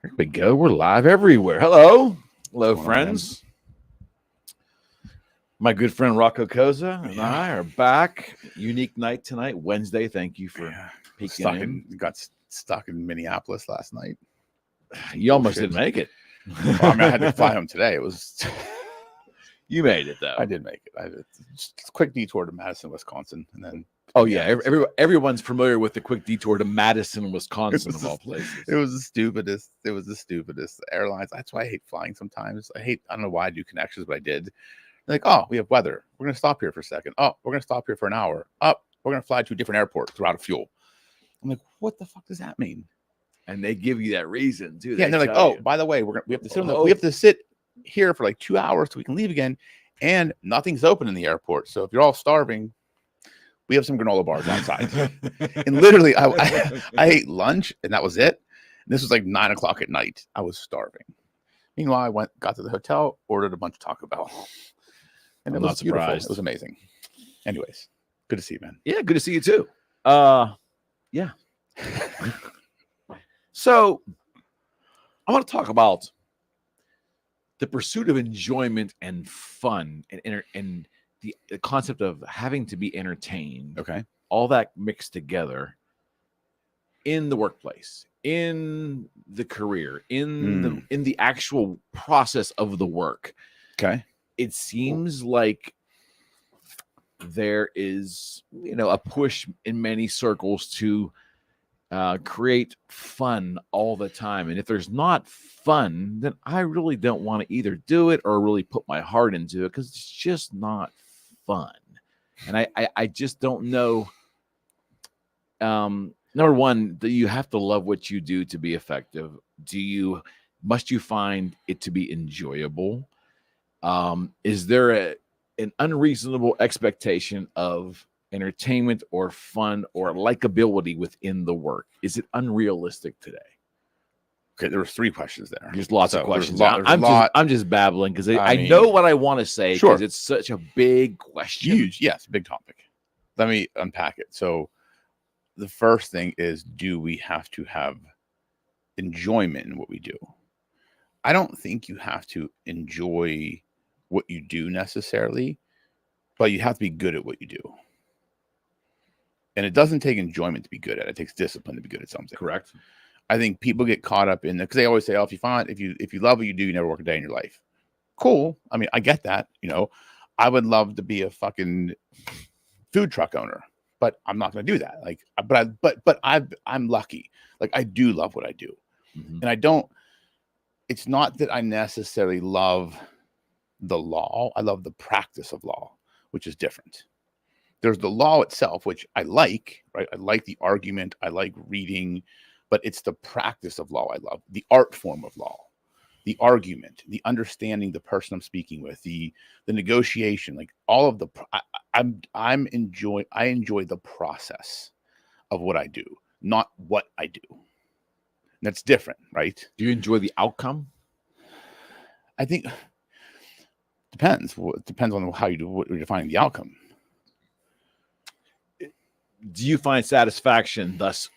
Here we go. We're live everywhere. Hello. Hello, friends. My good friend Rocco Cozza and I are back. Unique night tonight, Wednesday. Thank you for peeking in. Got stuck in Minneapolis last night. You almost didn't make it. Well, I mean, I had to fly home today. It was. You made it, though. I did make it. I had just a quick detour to Madison, Wisconsin, and then. Oh yeah, everyone's familiar with the quick detour to Madison, Wisconsin, of all places. It was the stupidest. It was the stupidest airlines. That's why I hate flying sometimes. I don't know why I do connections, but I did. They're like, oh, we have weather. We're gonna stop here for a second. Oh, we're gonna stop here for an hour. Oh, we're gonna fly to a different airport. Throw out of fuel. I'm like, what the fuck does that mean? And they give you that reason too. Yeah, and they're like, oh, by the way, we have to sit we have to sit here for like 2 hours so we can leave again, and nothing's open in the airport. So if you're all starving, we have some granola bars outside. And literally, I ate lunch, and that was it. And this was like 9 o'clock at night. I was starving. Meanwhile, I got to the hotel, ordered a bunch of Taco Bell, and it was beautiful. It was amazing. Anyways, good to see you, man. Yeah, good to see you too. Yeah. So, I want to talk about the pursuit of enjoyment and fun, and the concept of having to be entertained. Okay. All that mixed together in the workplace, in the career, in the actual process of the work. Okay. It seems like there is, a push in many circles to create fun all the time. And if there's not fun, then I really don't want to either do it or really put my heart into it, because it's just not fun. And I just don't know. Number one, do you have to love what you do to be effective? Must you find it to be enjoyable? Is there an unreasonable expectation of entertainment or fun or likability within the work? Is it unrealistic today? Okay, there were 3 questions there. There's lots of questions. I'm just babbling because I know what I want to say, because it's such a big question. Huge, yes, big topic. Let me unpack it. So the first thing is, do we have to have enjoyment in what we do? I don't think you have to enjoy what you do necessarily, but you have to be good at what you do. And it doesn't take enjoyment to be good at it. It takes discipline to be good at something. Correct. I think people get caught up in it because they always say, oh, if you love what you do, you never work a day in your life. Cool. I mean, I get that. I would love to be a fucking food truck owner, but I'm not going to do that. Like, but I'm lucky. Like, I do love what I do. Mm-hmm. And it's not that I necessarily love the law. I love the practice of law, which is different. There's the law itself, which I like, right? I like the argument. I like reading, but it's the practice of law I love. The art form of law, the argument, the understanding the person I'm speaking with, the negotiation, like all of I enjoy the process of what I do, not what I do. And that's different, right? Do you enjoy the outcome? I think depends. Well, it depends on how you do what you're defining the outcome. Do you find satisfaction, thus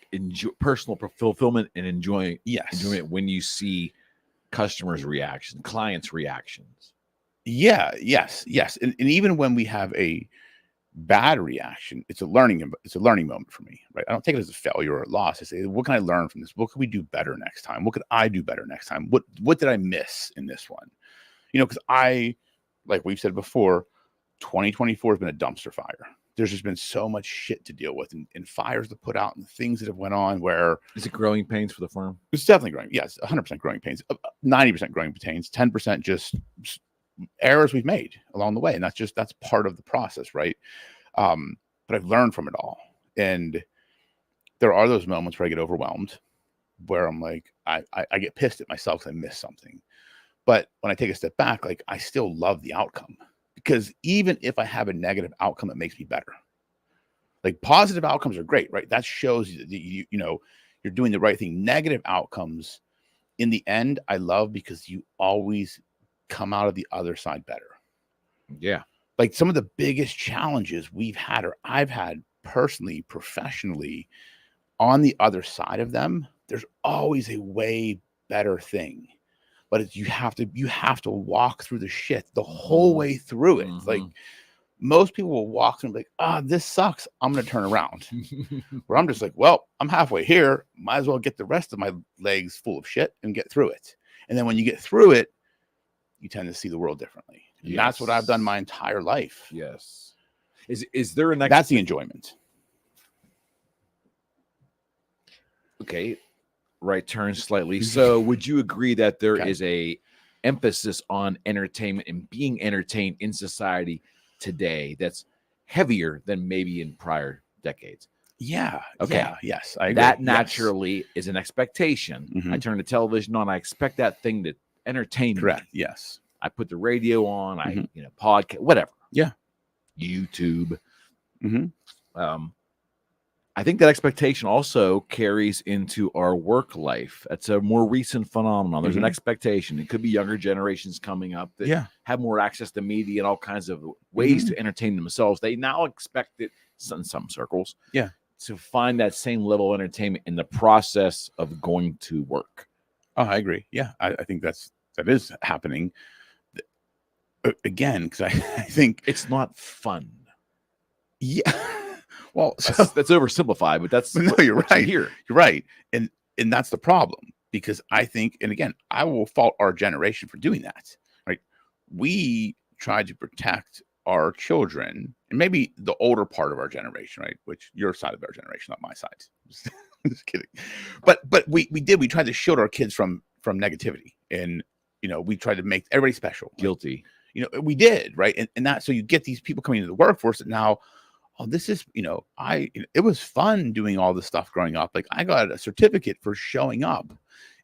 personal fulfillment and enjoyment when you see customers' reactions, clients' reactions? Yeah, yes. And even when we have a bad reaction, it's a learning moment for me, right? I don't take it as a failure or a loss. I say, what can I learn from this? What could we do better next time? What could I do better next time? What did I miss in this one? Because like we've said before, 2024 has been a dumpster fire. There's just been so much shit to deal with and fires to put out and things that have went on where... Is it growing pains for the firm? It's definitely growing. Yes, 100% growing pains. 90% growing pains, 10% just errors we've made along the way. And that's part of the process, right? But I've learned from it all. And there are those moments where I get overwhelmed, where I'm like, I get pissed at myself because I missed something. But when I take a step back, like, I still love the outcome. Because even if I have a negative outcome, it makes me better. Like, positive outcomes are great, right? That shows you that you're doing the right thing. Negative outcomes, in the end, I love because you always come out of the other side better. Yeah. Like, some of the biggest challenges we've had, or I've had personally, professionally, on the other side of them, there's always a way better thing. But it's, you have to walk through the shit the whole way through it. Like most people will walk through and be like, this sucks. I'm going to turn around. Where I'm just like, well, I'm halfway here. Might as well get the rest of my legs full of shit and get through it. And then when you get through it, you tend to see the world differently. And that's what I've done my entire life. Yes. Is there an that's the enjoyment. Okay. Right turn slightly. So would you agree that there is a emphasis on entertainment and being entertained in society today that's heavier than maybe in prior decades? Yeah. Okay. Yeah, yes. I agree. That naturally is an expectation. I turn the television on. I expect that thing to entertain me. Correct. Yes. I put the radio on. I podcast, whatever. Yeah. YouTube. I think that expectation also carries into our work life. That's a more recent phenomenon. There's an expectation. It could be younger generations coming up that have more access to media and all kinds of ways to entertain themselves. They now expect it in some circles to find that same level of entertainment in the process of going to work. Oh, I agree. Yeah, I think that is happening. Again, because I think it's not fun. Yeah. Well, that's oversimplified, but that's no, you're right. You're right. And that's the problem, because I think, and again, I will fault our generation for doing that. Right. We tried to protect our children, and maybe the older part of our generation, right? Which your side of our generation, not my side. Just kidding. But we tried to shield our kids from negativity. And we tried to make everybody special. Guilty. We did, right? And that, so you get these people coming into the workforce that now, this is, it was fun doing all this stuff growing up. Like, I got a certificate for showing up.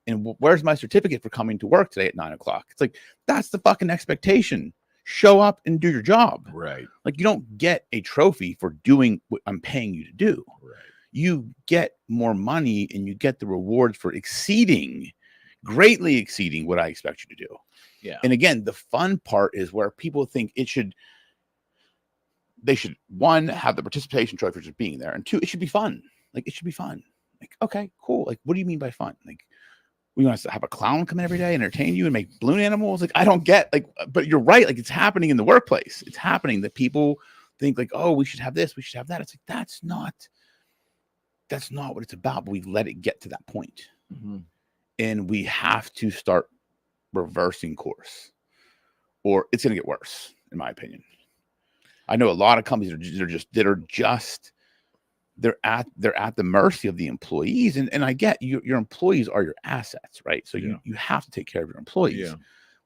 And where's my certificate for coming to work today at 9 o'clock? It's like, that's the fucking expectation. Show up and do your job. Right. Like, you don't get a trophy for doing what I'm paying you to do. Right. You get more money and you get the rewards for greatly exceeding what I expect you to do. Yeah. And again, the fun part is where people think they should, one, have the participation trophy for just being there, and two, it should be fun. Like, it should be fun. Like, okay, cool. Like, what do you mean by fun? Like, we want to have a clown come in every day, entertain you, and make balloon animals? Like, I don't get, like, but you're right. Like, it's happening in the workplace. It's happening that people think like, oh, we should have this, we should have that. It's like, that's not what it's about. But we've let it get to that point. And we have to start reversing course, or it's going to get worse, in my opinion. I know a lot of companies they're at the mercy of the employees, and I get your employees are your assets, right? So you have to take care of your employees,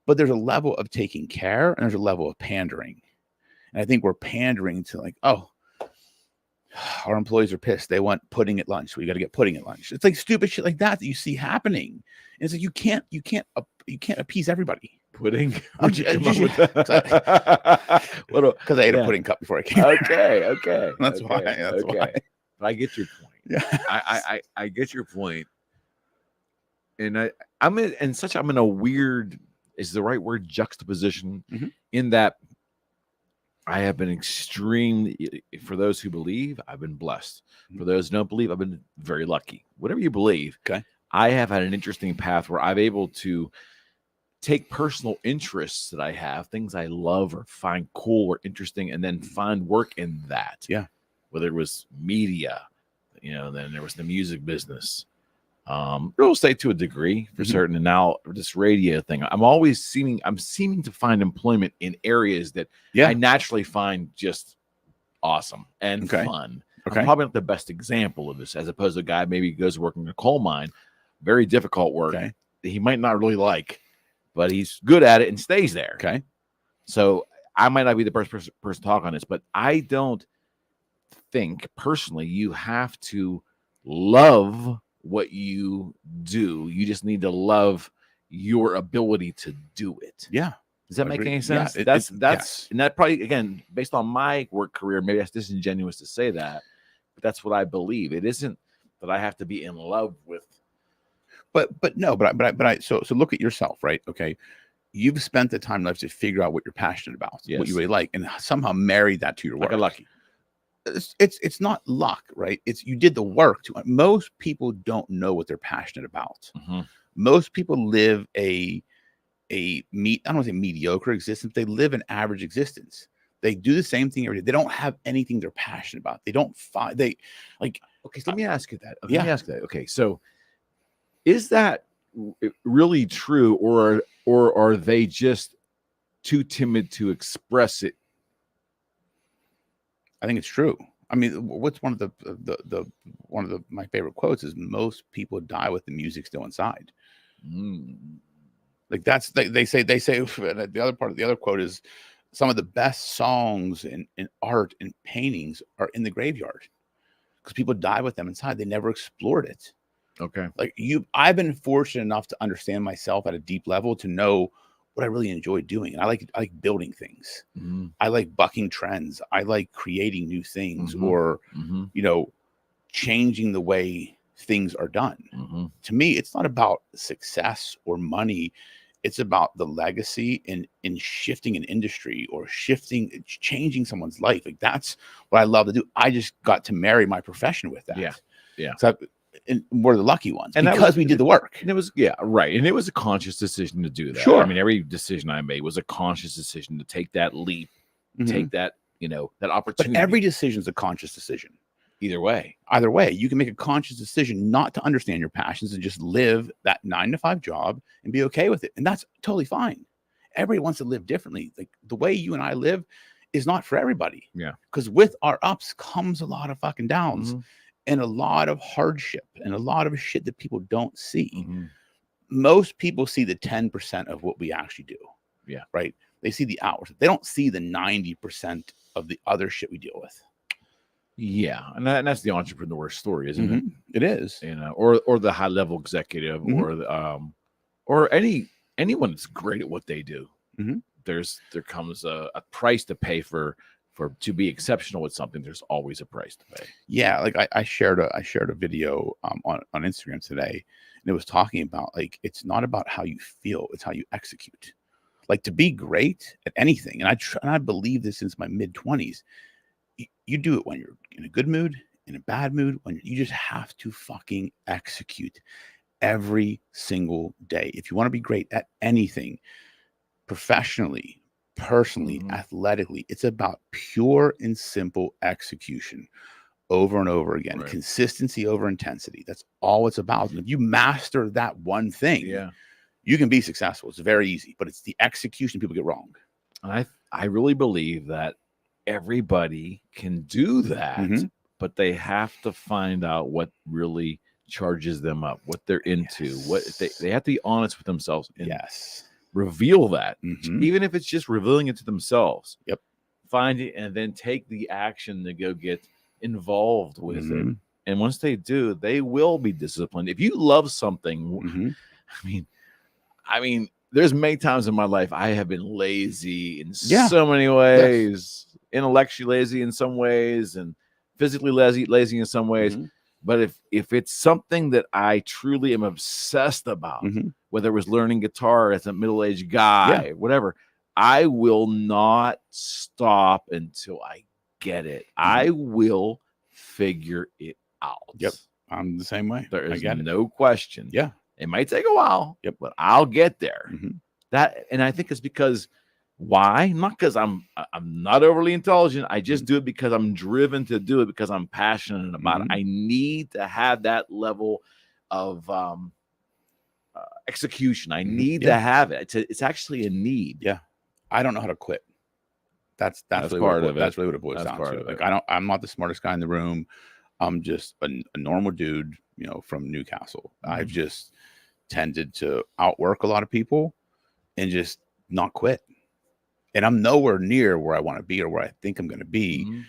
but there's a level of taking care and there's a level of pandering, and I think we're pandering to, like, oh, our employees are pissed, they want pudding at lunch, so we got to get pudding at lunch. It's like stupid shit like that you see happening, and it's like you can't appease everybody. Pudding? Because I ate a pudding cup before I came. Okay. That's why. But I get your point. Yeah. I get your point. And I'm in a weird, is the right word, juxtaposition, in that I have been extremely, for those who believe, I've been blessed. For those who don't believe, I've been very lucky. Whatever you believe. Okay. I have had an interesting path where I'm able to take personal interests that I have, things I love or find cool or interesting, and then find work in that. Yeah. Whether it was media, then there was the music business, real estate to a degree for certain. And now this radio thing, I'm seeming to find employment in areas that I naturally find just awesome and fun. Okay. I'm probably not the best example of this, as opposed to a guy maybe goes to work in a coal mine, very difficult work that he might not really like, but he's good at it and stays there. Okay. So I might not be the first person to talk on this, but I don't think personally you have to love what you do. You just need to love your ability to do it. Yeah. Does that make any sense? Yeah, that's and that probably, again, based on my work career, maybe that's disingenuous to say that, but that's what I believe. It isn't that I have to be in love with. But so look at yourself, right? Okay. You've spent the time in life to figure out what you're passionate about, what you really like, and somehow married that to your work. Like a lucky. it's not luck, right? It's you did the work. Most people don't know what they're passionate about. Most people live I don't want to say mediocre existence. They live an average existence. They do the same thing every day. They don't have anything they're passionate about. They don't find like. Okay, so let me ask you that. Yeah. Let me ask you that. Okay, so is that really true, or are they just too timid to express it? I think it's true. I mean, what's one of my favorite quotes is most people die with the music still inside. Like that's they say the other quote is some of the best songs in art and paintings are in the graveyard because people die with them inside. They never explored it. Okay. Like I've been fortunate enough to understand myself at a deep level to know what I really enjoy doing. And I like building things. I like bucking trends. I like creating new things or, changing the way things are done. To me, it's not about success or money. It's about the legacy in shifting an industry or changing someone's life. Like that's what I love to do. I just got to marry my profession with that. Yeah. So and we're the lucky ones because we did the work. And it was, right. And it was a conscious decision to do that. Sure. I mean, every decision I made was a conscious decision to take that leap, take that, that opportunity. But every decision is a conscious decision. Either way, you can make a conscious decision not to understand your passions and just live that 9-to-5 job and be okay with it. And that's totally fine. Everybody wants to live differently. Like the way you and I live is not for everybody. Yeah. Because with our ups comes a lot of fucking downs. And a lot of hardship and a lot of shit that people don't see. Most people see the 10% of what we actually do. Yeah. Right. They see the hours. They don't see the 90% of the other shit we deal with. Yeah. And that's the entrepreneur story, isn't it? It is. Or the high level executive or anyone that's great at what they do. There comes a price to pay for to be exceptional at something. There's always a price to pay. Yeah, like I shared a video on Instagram today, and it was talking about like it's not about how you feel, it's how you execute. Like to be great at anything, and I believe this since my mid-20s. You do it when you're in a good mood, in a bad mood, when you just have to fucking execute every single day. If you want to be great at anything, professionally, personally, athletically, it's about pure and simple execution over and over again. Right. Consistency over intensity. That's all it's about. And if you master that one thing, you can be successful. It's very easy, but it's the execution people get wrong. I really believe that everybody can do that, but they have to find out what really charges them up, what they're into, what they have to be honest with themselves. And reveal that, even if it's just revealing it to themselves. Find it and then take the action to go get involved with it. And once they do, they will be disciplined. If you love something, I mean, there's many times in my life I have been lazy in so many ways, intellectually lazy in some ways, and physically lazy in some ways. But if it's something that I truly am obsessed about, whether it was learning guitar as a middle-aged guy, whatever, I will not stop until I get it. I will figure it out. I'm the same way. There is no question. It might take a while, but I'll get there. And I think it's because why? Not because I'm not overly intelligent. I just do it because I'm driven to do it because I'm passionate about it. I need to have that level of execution. I need to have it. It's actually a need. I don't know how to quit. That's really part of it. That's really what it boils down to. Like I'm not the smartest guy in the room. I'm just a normal dude, from Newcastle. I've just tended to outwork a lot of people and just not quit. And I'm nowhere near where I want to be or where I think I'm going to be.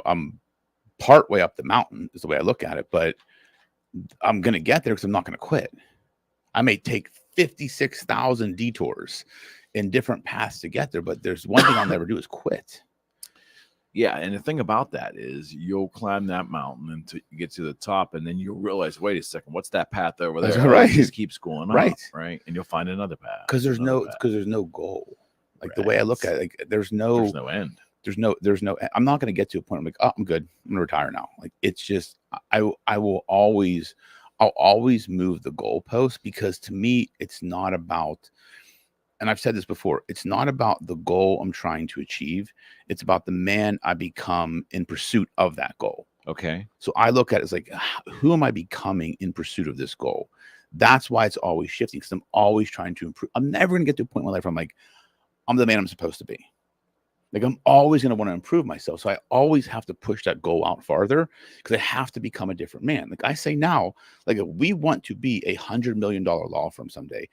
I'm part way up the mountain is the way I look at it, but I'm going to get there because I'm not going to quit. I may take 56,000 detours in different paths to get there, but there's one thing I'll never do is quit. And the thing about that is you'll climb that mountain until you get to the top, and then you'll realize, wait a second, what's that path over there? Right. It just keeps going up, right? And you'll find another path. Because there's no goal. Like the way I look at it, like there's no end. there's no, I'm not going to get to a point where I'm like, oh, I'm good. I'm going to retire now. Like, it's just, I'll always move the goalpost, because to me, it's not about, and I've said this before, it's not about the goal I'm trying to achieve. It's about the man I become in pursuit of that goal. Okay. So I look at it as like, who am I becoming in pursuit of this goal? That's why it's always shifting, because I'm always trying to improve. I'm never going to get to a point in my life where I'm like, I'm the man I'm supposed to be. Like, I'm always going to want to improve myself. So I always have to push that goal out farther, because I have to become a different man. Like I say now, like, if we want to be $100 million law firm someday,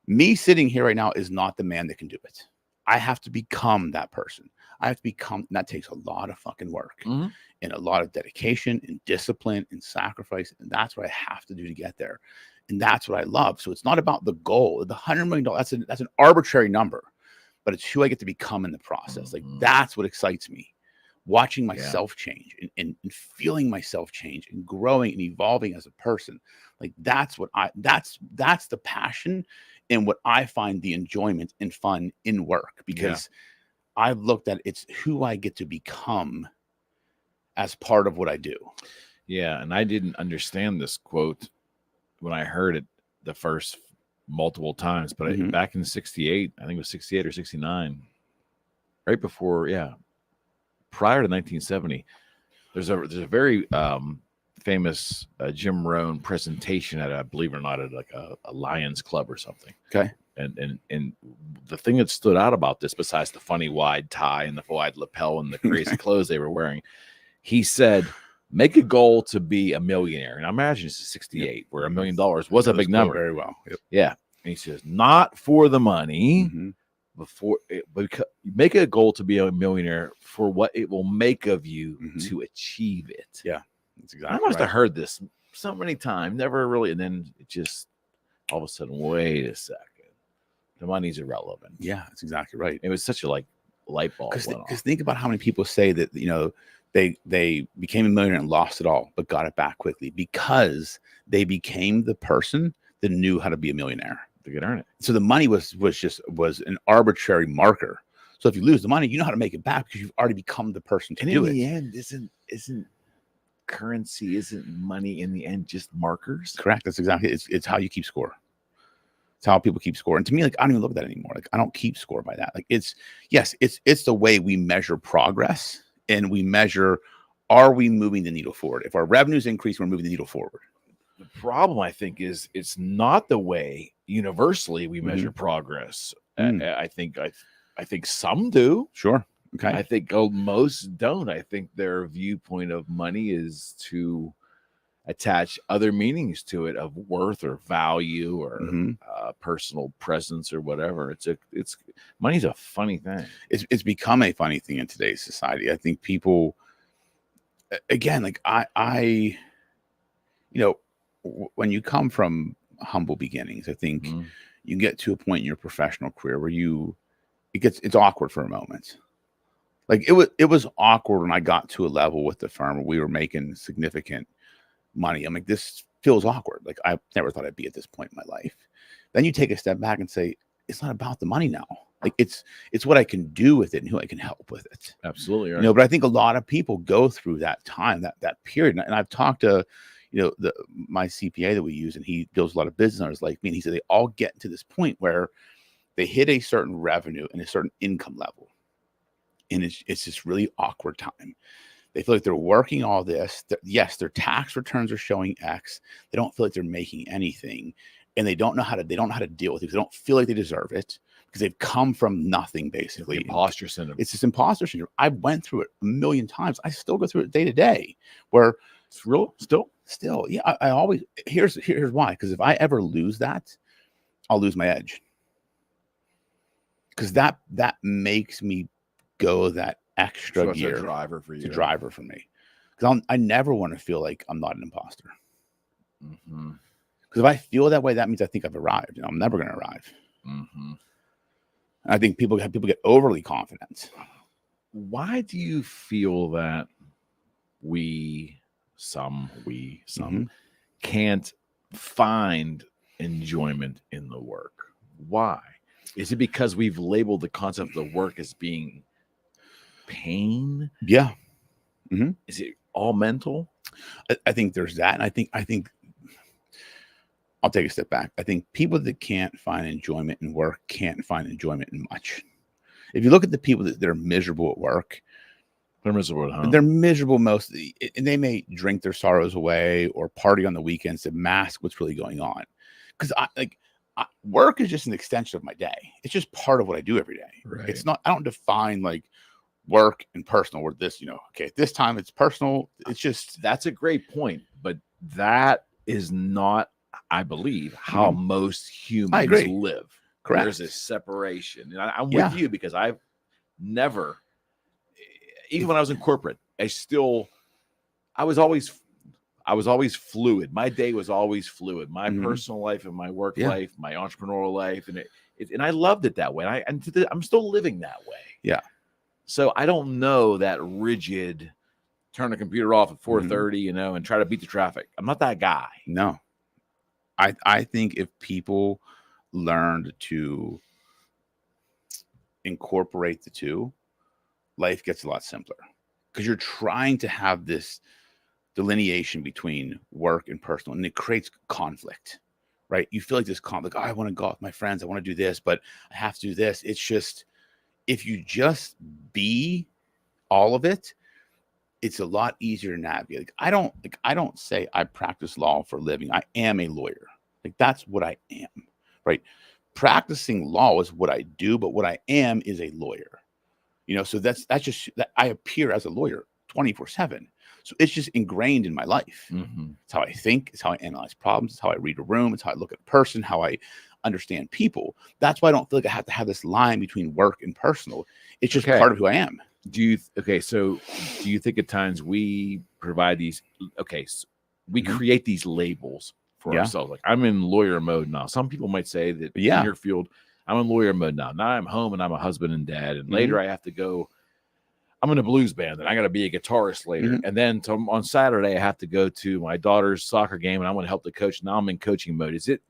me sitting here right now is not the man that can do it. I have to become that person. I have to become, and that takes a lot of fucking work and a lot of dedication and discipline and sacrifice. And that's what I have to do to get there. And that's what I love. So it's not about the goal. The $100 million, that's an arbitrary number, but it's who I get to become in the process. Like, that's what excites me. Watching myself change and feeling myself change and growing and evolving as a person. Like, that's what that's the passion and what I find the enjoyment and fun in work, because I've looked at it's who I get to become as part of what I do. Yeah. And I didn't understand this quote when I heard it the first multiple times, but back in 68, I think it was 68 or 69, right before, prior to 1970, there's a very famous Jim Rohn presentation at, I believe it or not, at like a Lions Club or something. Okay. And the thing that stood out about this, besides the funny wide tie and the wide lapel and the crazy clothes they were wearing, he said, make a goal to be a millionaire. And I imagine it's 68, where $1 million was a big number. Very well. Yep. Yeah. And he says, not for the money, because make a goal to be a millionaire for what it will make of you to achieve it. Yeah. That's exactly I must have heard this so many times, never really. And then it just all of a sudden, wait a second, the money's irrelevant. Yeah, that's exactly right. It was such a light bulb. Because think about how many people say that, they became a millionaire and lost it all, but got it back quickly, because they became the person that knew how to be a millionaire. They could earn it. So the money was an arbitrary marker. So if you lose the money, you know how to make it back, because you've already become the person to do it. In the end, isn't currency, isn't money in the end just markers? Correct. That's exactly it's how you keep score. It's how people keep score. And to me, like, I don't even look at that anymore. Like, I don't keep score by that. Like, it's the way we measure progress, and we measure, are we moving the needle forward? If our revenues increase, we're moving the needle forward. The problem, I think, is it's not the way universally we measure progress. I think some do. Sure. Okay. I think most don't. I think their viewpoint of money is to attach other meanings to it, of worth or value or personal presence or whatever. Money's a funny thing. It's become a funny thing in today's society. I think people, again, like I when you come from humble beginnings, I think you get to a point in your professional career where it's awkward for a moment. Like, it was awkward when I got to a level with the firm where we were making significant money. I'm like, this feels awkward. Like, I never thought I'd be at this point in my life. Then you take a step back and say, it's not about the money now. Like, it's what I can do with it and who I can help with it. Absolutely. Right. But I think a lot of people go through that time, that period. And I've talked to, my CPA that we use, and he deals with a lot of business owners like me. And he said they all get to this point where they hit a certain revenue and a certain income level. And it's this really awkward time. They feel like they're working all this. Yes, their tax returns are showing X. They don't feel like they're making anything, and they don't know how to deal with it. They don't feel like they deserve it, because they've come from nothing, basically. Imposter syndrome. It's this imposter syndrome. I went through it a million times. I still go through it day to day, where it's real. Still. Yeah. I always, here's why. Because if I ever lose that, I'll lose my edge. Because that makes me go that extra gear. It's a driver for you. It's a driver for me. Because I never want to feel like I'm not an imposter. Because if I feel that way, that means I think I've arrived. I'm never going to arrive. And I think people get overly confident. Why do you feel that some can't find enjoyment in the work? Why? Is it because we've labeled the concept of work as being pain? Yeah. Is it all mental? I think there's that. And I think I'll take a step back. I think people that can't find enjoyment in work can't find enjoyment in much. If you look at the people that are miserable at work, They're miserable at home. they're miserable mostly, and they may drink their sorrows away or party on the weekends to mask what's really going on. Because work is just an extension of my day. It's just part of what I do every day. Right. It's not. I don't define like work and personal. Or this, okay, at this time it's personal. It's just That's a great point, but that is not, I believe, how most humans live. correct. There's a separation. And I'm Yeah. with you because I've never, even when I was in corporate, I was always fluid. My day was always fluid. My personal life and my work life, my entrepreneurial life, and I loved it that way. I'm still living that way. Yeah. So I don't know that rigid turn the computer off at 4:30, and try to beat the traffic. I'm not that guy. No. I think if people learned to incorporate the two, life gets a lot simpler, because you're trying to have this delineation between work and personal, and it creates conflict, right? You feel like this conflict. I want to go out with my friends. I want to do this, but I have to do this. It's just, if you just be all of it, it's a lot easier to navigate. I don't say I practice law for a living. I am a lawyer. That's what I am, right? Practicing law is what I do, but what I am is a lawyer. So that's just that I appear as a lawyer 24/7. So it's just ingrained in my life. It's how I think. It's how I analyze problems. It's how I read a room. It's how I look at a person, how I understand people. That's why I don't feel like I have to have this line between work and personal. It's just part of who I am. So do you think at times we provide these, we create these labels for ourselves? Like, I'm in lawyer mode now. Some people might say that in your field, I'm in lawyer mode now. Now I'm home and I'm a husband and dad. And later I have to go, I'm in a blues band and I got to be a guitarist later. And then on Saturday, I have to go to my daughter's soccer game and I want to help the coach. Now I'm in coaching mode. Is it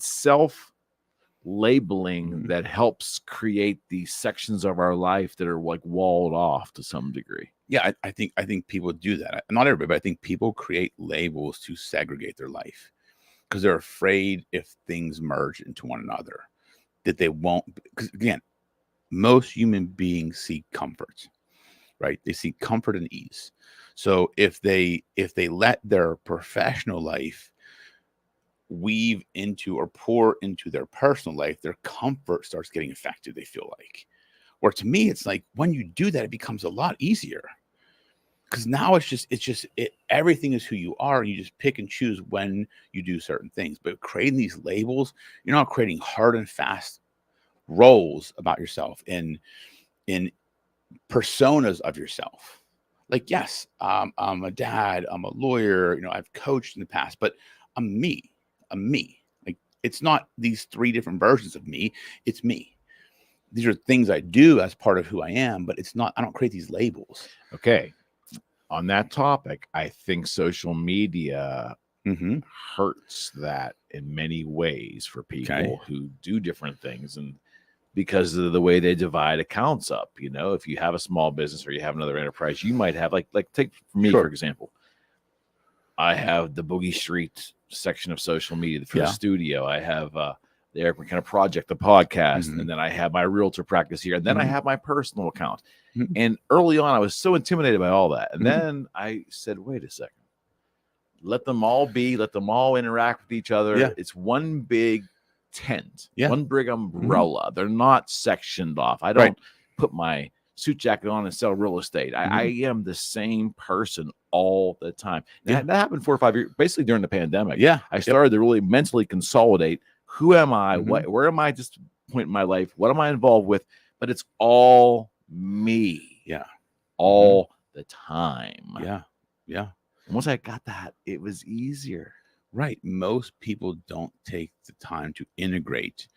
self-labeling that helps create these sections of our life that are like walled off to some degree? Yeah, I think people do that. Not everybody, but I think people create labels to segregate their life because they're afraid if things merge into one another that they won't. Because again, most human beings seek comfort, right? They seek comfort and ease. So if they let their professional life weave into or pour into their personal life, their comfort starts getting affected, they feel like. Or to me, it's like when you do that, it becomes a lot easier. Because now everything is who you are, and you just pick and choose when you do certain things. But creating these labels, you're not creating hard and fast roles about yourself in personas of yourself. Like, yes, I'm a dad, I'm a lawyer, I've coached in the past, but I'm me. Like, it's not these three different versions of me. It's me. These are things I do as part of who I am, but it's not, I don't create these labels. Okay. On that topic, I think social media hurts that in many ways for people who do different things. And because of the way they divide accounts up, if you have a small business or you have another enterprise, you might have like take for me, for example, I have the Boogie Street section of social media for the studio. I have the Eric McKenna project, the podcast, and then I have my realtor practice here, and then I have my personal account. And early on, I was so intimidated by all that, and then I said, "Wait a second, let them all be, let them all interact with each other. Yeah. It's one big tent, one big umbrella. They're not sectioned off. I don't put my suit jacket on and sell real estate. I am the same person all the time. That happened 4 or 5 years, basically during the pandemic. I started to really mentally consolidate. Who am I? Where am I at this point in my life? What am I involved with? But it's all me. All the time. And once I got that, it was easier. Right. Most people don't take the time to integrate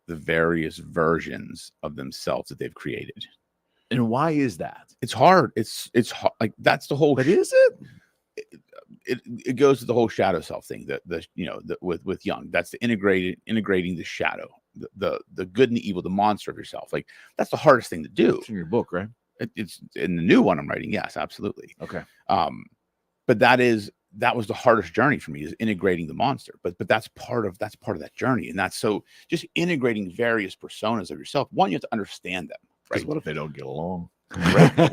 the various versions of themselves that they've created. And why is that? It's hard. It's hard. Like, that's the whole. But is it? It goes to the whole shadow self thing. With Jung, that's the integrating the shadow, the good and the evil, the monster of yourself. Like, that's the hardest thing to do. It's in your book, right? It's in the new one I'm writing. Yes, absolutely. Okay. But that was the hardest journey for me, is integrating the monster. But that's part of that journey. And that's so just integrating various personas of yourself. One, you have to understand them. Right. What if they don't get along? Right. But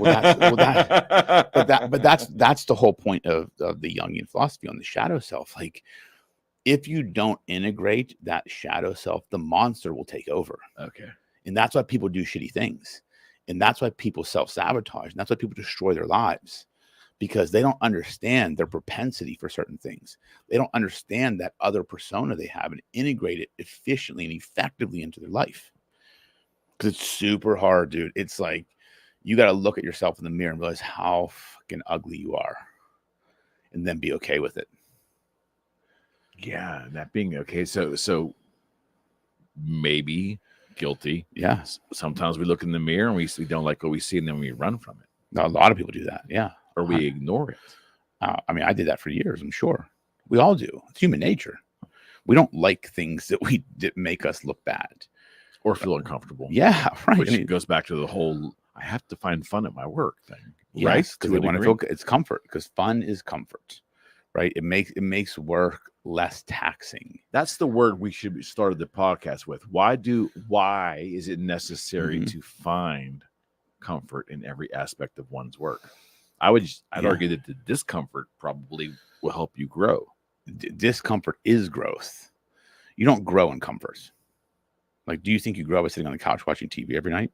that's the whole point of the Jungian philosophy on the shadow self. Like, if you don't integrate that shadow self, the monster will take over. Okay. And that's why people do shitty things. And that's why people self-sabotage. And that's why people destroy their lives, because they don't understand their propensity for certain things. They don't understand that other persona they have and integrate it efficiently and effectively into their life. Because it's super hard, dude. It's like, you got to look at yourself in the mirror and realize how fucking ugly you are, and then be okay with it. Yeah, that being okay. So maybe guilty. Yeah. Sometimes we look in the mirror and we don't like what we see, and then we run from it. Now, a lot of people do that. Yeah. Or we ignore it. I mean, I did that for years, I'm sure. We all do. It's human nature. We don't like things that make us look bad. Or feel uncomfortable. Yeah, right. Which goes back to the whole, I have to find fun at my work thing. Yes, right? Because we want to feel it's comfort, because fun is comfort. Right. It makes work less taxing. That's the word we should be started the podcast with. Why is it necessary to find comfort in every aspect of one's work? I'd argue that the discomfort probably will help you grow. Discomfort is growth. You don't grow in comfort. Like, do you think you grow by sitting on the couch watching TV every night?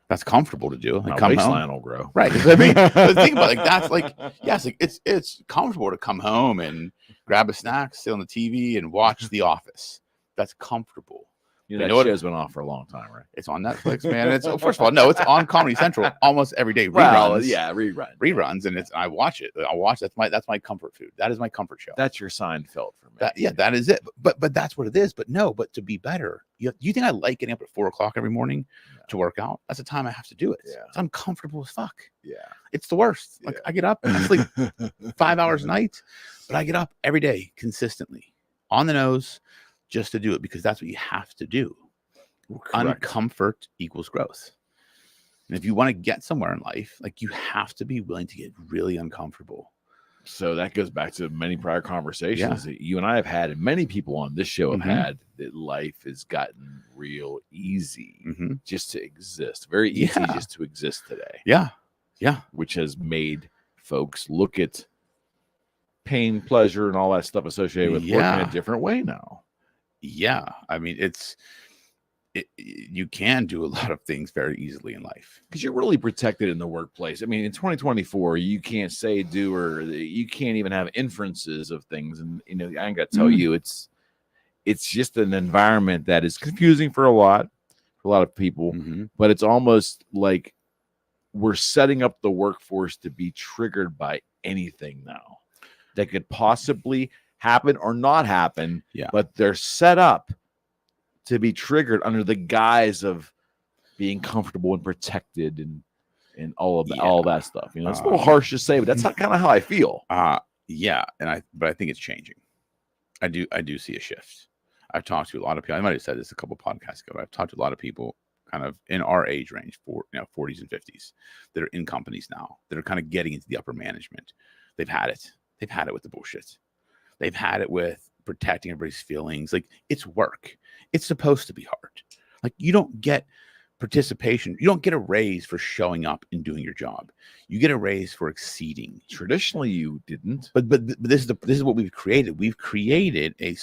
That's comfortable to do. Like, my waistline will grow. Right. I mean, but think about it, like, that's like, yes, like it's comfortable to come home and grab a snack, sit on the TV and watch The Office. That's comfortable. You know, that show's been off for a long time, right? It's on Netflix, man. It's first of all, no, it's on Comedy Central almost every day. Reruns. Well, yeah, reruns, and I watch it. That's my comfort food. That is my comfort show. That's your Seinfeld for me. That is it. But that's what it is. But to be better, you think I like getting up at 4:00 every morning to work out? That's the time I have to do it. Yeah. I'm comfortable as fuck. Yeah, it's the worst. Like, I get up and I sleep 5 hours a night, but I get up every day consistently on the nose, just to do it, because that's what you have to do. Correct. Uncomfort equals growth. And if you want to get somewhere in life, like, you have to be willing to get really uncomfortable. So that goes back to many prior conversations that you and I have had, and many people on this show have had, that life has gotten real easy just to exist. Very easy just to exist today. Yeah. Yeah. Which has made folks look at pain, pleasure, and all that stuff associated with working a different way now. Yeah, I mean, you can do a lot of things very easily in life, because you're really protected in the workplace. I mean, in 2024, you can't say, do, or you can't even have inferences of things. And, I ain't got to tell you, it's just an environment that is confusing for a lot of people, but it's almost like we're setting up the workforce to be triggered by anything now that could possibly happen or not happen, but they're set up to be triggered under the guise of being comfortable and protected and all of all that stuff. It's a little harsh to say, but that's kind of how I feel. But I think it's changing. I do see a shift. I've talked to a lot of people. I might have said this a couple podcasts ago, but I've talked to a lot of people kind of in our age range, 40s and 50s, that are in companies now, that are kind of getting into the upper management. They've had it. They've had it with the bullshit. They've had it with protecting everybody's feelings. Like, it's work. It's supposed to be hard. Like, you don't get participation. You don't get a raise for showing up and doing your job. You get a raise for exceeding. Traditionally, you didn't. But this is what we've created. We've created a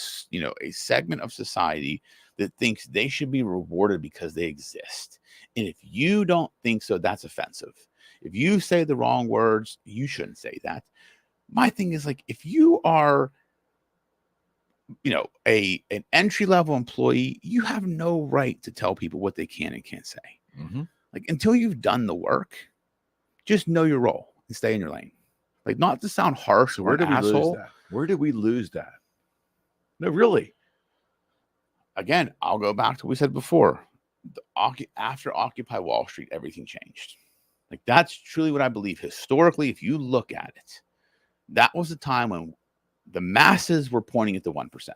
segment of society that thinks they should be rewarded because they exist. And if you don't think so, that's offensive. If you say the wrong words, you shouldn't say that. My thing is, like, if you are an entry-level employee, you have no right to tell people what they can and can't say. Like, until you've done the work, just know your role and stay in your lane. Like, not to sound harsh or an asshole. Where did we lose that? No, really. Again, I'll go back to what we said before. After Occupy Wall Street, everything changed. Like, that's truly what I believe. Historically, if you look at it, that was the time when the masses were pointing at the 1%.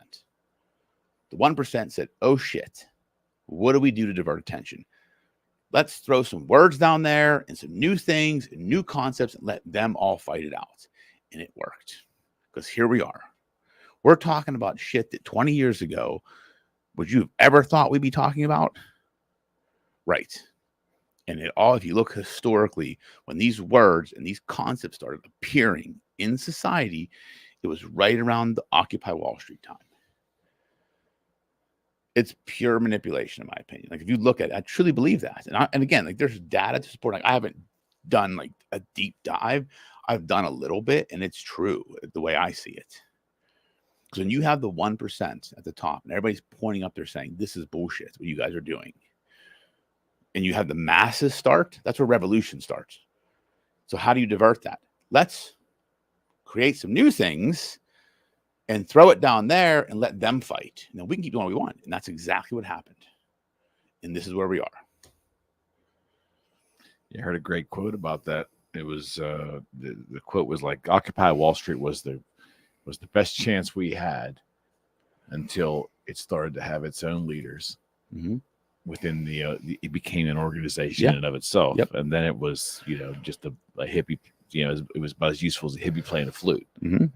The 1% said, oh shit, what do we do to divert attention? Let's throw some words down there and some new things and new concepts and let them all fight it out. And it worked. Because here we are. We're talking about shit that 20 years ago, would you have ever thought we'd be talking about? Right. And it all, if you look historically, when these words and these concepts started appearing in society, it was right around the Occupy Wall Street time. It's pure manipulation, in my opinion. Like if you look at it, I truly believe that. And again, like there's data to support. Like I haven't done like a deep dive. I've done a little bit, and it's true the way I see it. Because when you have the 1% at the top, and everybody's pointing up there saying this is bullshit, what you guys are doing, and you have the masses start, that's where revolution starts. So how do you divert that? Let's create some new things and throw it down there and let them fight. You know, we can keep doing what we want. And that's exactly what happened. And this is where we are. You heard a great quote about that. It was the quote was like, Occupy Wall Street was the best chance we had until it started to have its own leaders within it became an organization in and of itself. And then it was, just a hippie. It was about as useful as a hippie playing a flute. And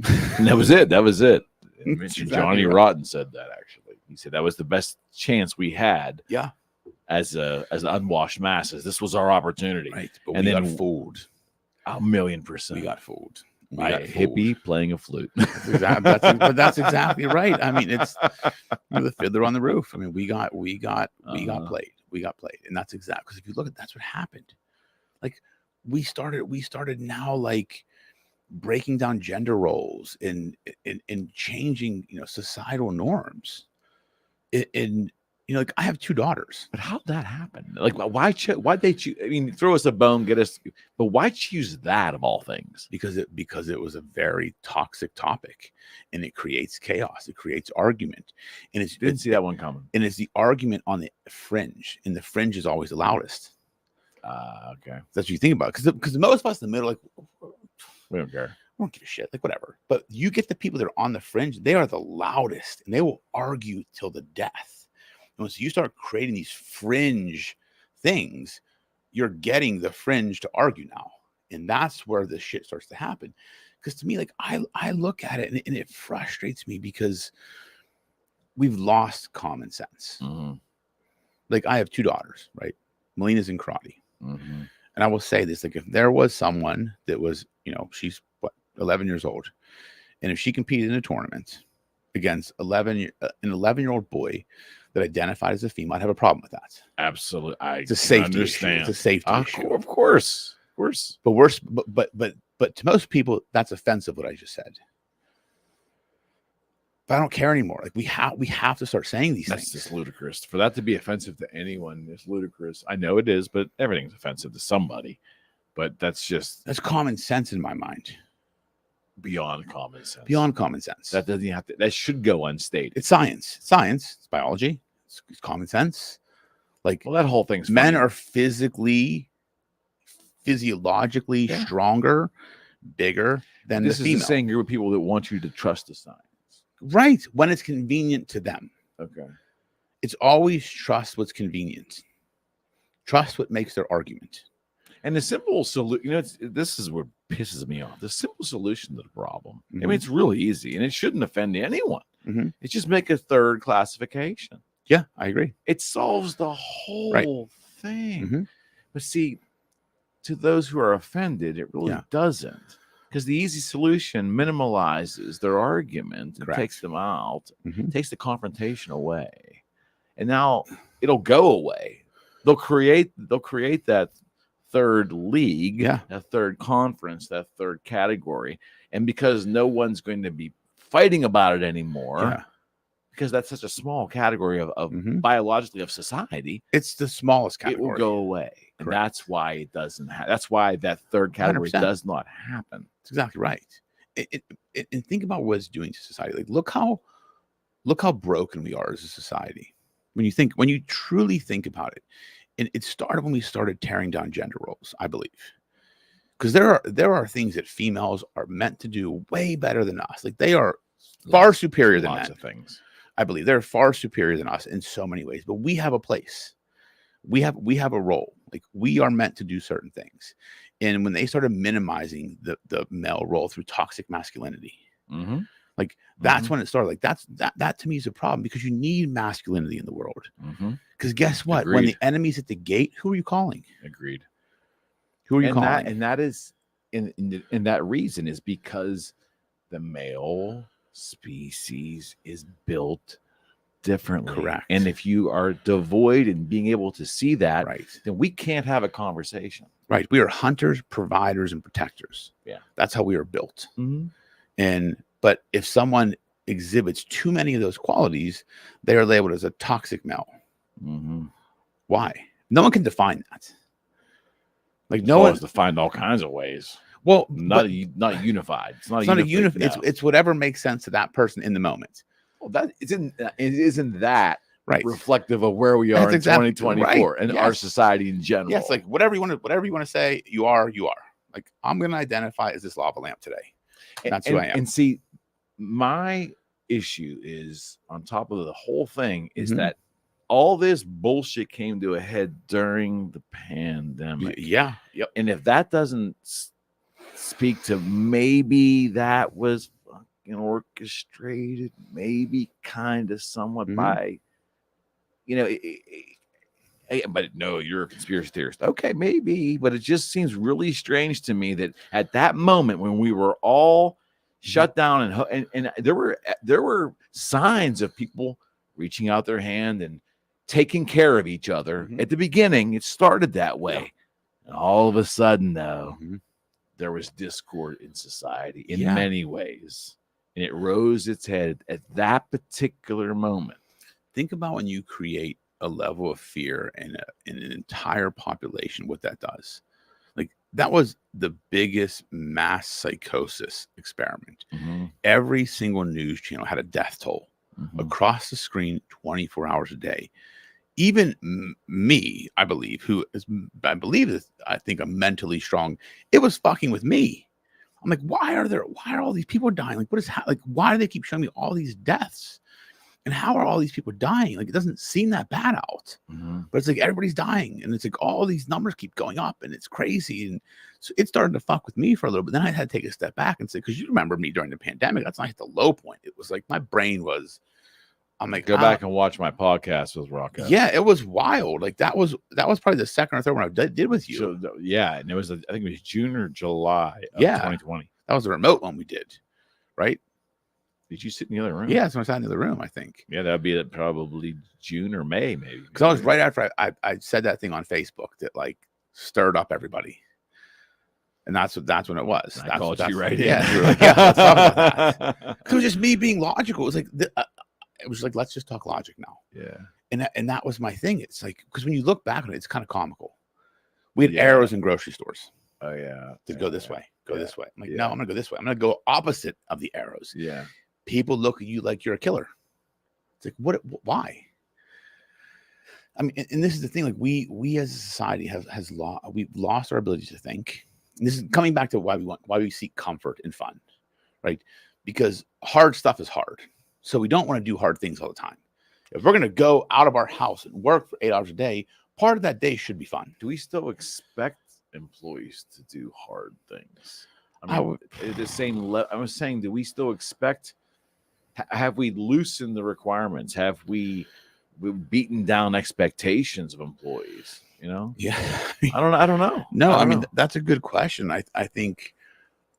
that was it. And exactly Johnny Rotten said that, actually. He said that was the best chance we had. Yeah. As unwashed masses. This was our opportunity. Right. But and we then got fooled. 1,000,000%. We got fooled. By a hippie playing a flute. But that's exactly right. I mean, it's the fiddler on the roof. I mean, we got played. We got played. And that's exactly, because if you look at, that's what happened. Like we started now like breaking down gender roles and changing, societal norms. Like I have 2 daughters. But how'd that happen? Like why'd they choose? I mean, throw us a bone, get us, but why choose that of all things? Because it was a very toxic topic, and it creates chaos. It creates argument, and didn't see that one coming. And it's the argument on the fringe, and the fringe is always the loudest. Okay, that's what you think about. Because most of us in the middle, like, we don't care. We don't give a shit, like whatever. But you get the people that are on the fringe; they are the loudest, and they will argue till the death. And once you start creating these fringe things, you're getting the fringe to argue now. And that's where the shit starts to happen. Because to me, like I look at it and it frustrates me because we've lost common sense. Like I have 2 daughters, right? Melina's in karate. And I will say this, like if there was someone that was, she's 11 years old. And if she competed in a tournament against an 11-year-old boy that identified as a female, I'd have a problem with that. Absolutely. It's a safety issue. It's a safety issue. Of course. But to most people, that's offensive, what I just said. But I don't care anymore. Like we have to start saying these things. That's just ludicrous. For that to be offensive to anyone is ludicrous. I know it is, but everything's offensive to somebody. But that's common sense in my mind. Beyond common sense. Beyond common sense. That doesn't have to. That should go unstated. It's science. It's science. It's biology. It's common sense. Like, well, that whole thing's men funny. Are physiologically stronger, bigger than this the female. This is the same group of people that want you to trust the science, right? When it's convenient to them. Okay. It's always trust what's convenient. Trust what makes their argument. And the simple solution, this is what pisses me off. The simple solution to the problem. I mean, it's really easy, and it shouldn't offend anyone. It's just make a 3rd classification. Yeah, I agree. It solves the whole thing. But see, to those who are offended, it really doesn't. Because the easy solution minimalizes their argument and takes them out, takes the confrontation away. And now it'll go away. They'll create that 3rd league, that 3rd conference, that 3rd category. And because no one's going to be fighting about it anymore, because that's such a small category of biologically of society, it's the smallest category. It will go away. And that's why it doesn't that's why that 3rd category 100%. Does not happen. That's exactly right. And think about what it's doing to society. Like look how broken we are as a society. When you truly think about it. And it started when we started tearing down gender roles, I believe. Because there are things that females are meant to do way better than us. Like they are far superior than men. Of things. I believe they're far superior than us in so many ways. But we have a place. We have a role. Like we are meant to do certain things. And when they started minimizing the male role through toxic masculinity, like that's when it started. Like that to me is a problem, because you need masculinity in the world. Because guess what? Agreed. When the enemy's at the gate, who are you calling? Agreed. Who are you calling? And that is, and that reason is because the male species is built differently. Correct. And if you are devoid in being able to see that, Right. then we can't have a conversation. Right. We are hunters, providers, and protectors. Yeah. That's how we are built. But if someone exhibits too many of those qualities, they are labeled as a toxic male. Why? No one can define that. Like no one's defined all kinds of ways. Well, not unified. It's not a unified. It's whatever makes sense to that person in the moment. Well, that isn't that right reflective of where we are in 2024 and our society in general. Yes, like whatever you want to say, you are. Like I'm going to identify as this lava lamp today. That's who I am. And see, my issue is on top of the whole thing is that all this bullshit came to a head during the pandemic. Yeah. Yep. And if that doesn't speak to maybe that was fucking orchestrated, maybe kind of somewhat by, but no, you're a conspiracy theorist. Okay, maybe, but it just seems really strange to me that at that moment when we were all shut down and there were signs of people reaching out their hand and taking care of each other. At the beginning, it started that way. And all of a sudden, though, there was discord in society in many ways. And it rose its head at that particular moment. Think about when you create a level of fear in an entire population, what that does. Like that was the biggest mass psychosis experiment. Every single news channel had a death toll across the screen 24 hours a day. Even me, I believe, I think I'm mentally strong. It was fucking with me. I'm like, why are all these people dying? Like, why do they keep showing me all these deaths? And how are all these people dying? Like, it doesn't seem that bad out, but it's like everybody's dying, and it's like all these numbers keep going up, and it's crazy. And so it started to fuck with me for a little bit. Then I had to take a step back and say, because you remember me during the pandemic, that's not hit the low point. It was like my brain was. I'm like, go back and watch my podcast with Rocco. Yeah, it was wild. Like that was probably the second or third one I did with you. So, yeah, and it was I think it was June or July of 2020. That was the remote one we did, right? Did you sit in the other room? Yeah, so I sat in the other room, I think. Yeah, that'd be probably June or May, maybe. Because I was right after I said that thing on Facebook that like stirred up everybody. And that's when it was. I called you right in. Yeah, like, let's talk about that. It was just me being logical. It was like it was like, let's just talk logic now. Yeah. And that was my thing. It's like, because when you look back on it, it's kind of comical. We had arrows in grocery stores. Oh yeah. To go this way. Go this way. I'm like, no, I'm gonna go this way. I'm gonna go opposite of the arrows. Yeah. People look at you like you're a killer. It's like, why? I mean, and this is the thing, like we as a society we've lost our ability to think. And this is coming back to why we seek comfort and fun, right? Because hard stuff is hard. So we don't want to do hard things all the time. If we're going to go out of our house and work for 8 hours a day, part of that day should be fun. Do we still expect employees to do hard things? I mean, the same level. I was saying, do we still expect? Have we loosened the requirements? Have we've beaten down expectations of employees? You know? Yeah. I don't know. No, I mean that's a good question. I think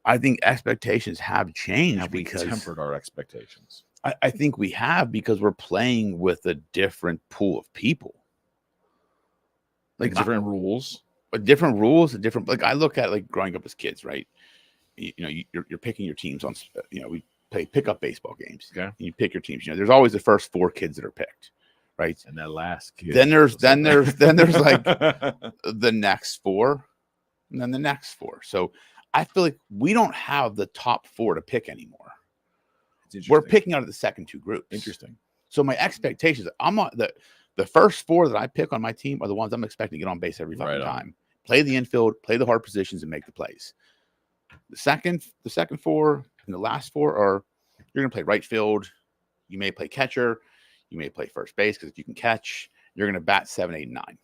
expectations have changed. Have we tempered our expectations? I think we have, because we're playing with a different pool of people. Like different rules. Like I look at like growing up as kids, right? You're picking your teams on, we play pickup baseball games. Okay. And you pick your teams. There's always the first 4 kids that are picked, right? And that last kid. Then there's like the next 4, and then the next 4. So I feel like we don't have the top 4 to pick anymore. We're picking out of the second 2 groups. Interesting. So my expectations, I'm not the first 4 that I pick on my team are the ones I'm expecting to get on base every fucking time. Play the infield, play the hard positions, and make the plays. The second 4 and the last 4 are, you're going to play right field. You may play catcher. You may play first base, because if you can catch, you're going to bat 7, 8, and 9.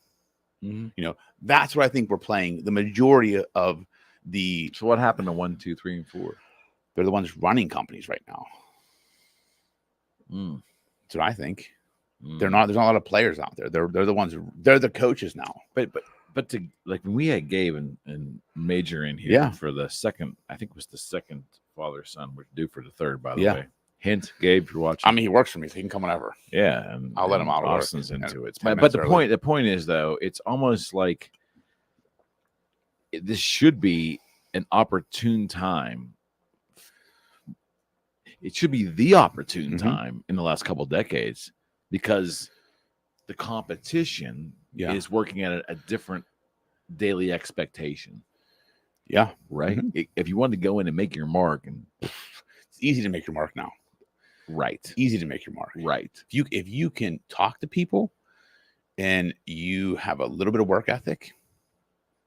Mhm. You know, that's what I think we're playing. The majority of the So what happened to 1, 2, 3, and 4? they're the ones running companies right now. Mm. That's what I think. They're Mm. not. There's not a lot of players out there. They're the ones. They're the coaches now. But to like when we had Gabe and Major in here Yeah. for the second, I think it was the second father son. We're due for the third, by the Yeah. way. Hint, Gabe, if you're watching. I mean, he works for me, so he can come whenever. Yeah, and I'll let him out of work Austin's into it. 10 But minutes early. the point is though, it's almost like this should be an opportune time. It should be the opportune Mhm. time in the last couple of decades because the competition is working at a different daily expectation. Yeah. Right. Mhm. If you want to go in and make your mark, and It's easy to make your mark now. right, Easy to make your mark. right. If you can talk to people and you have a little bit of work ethic,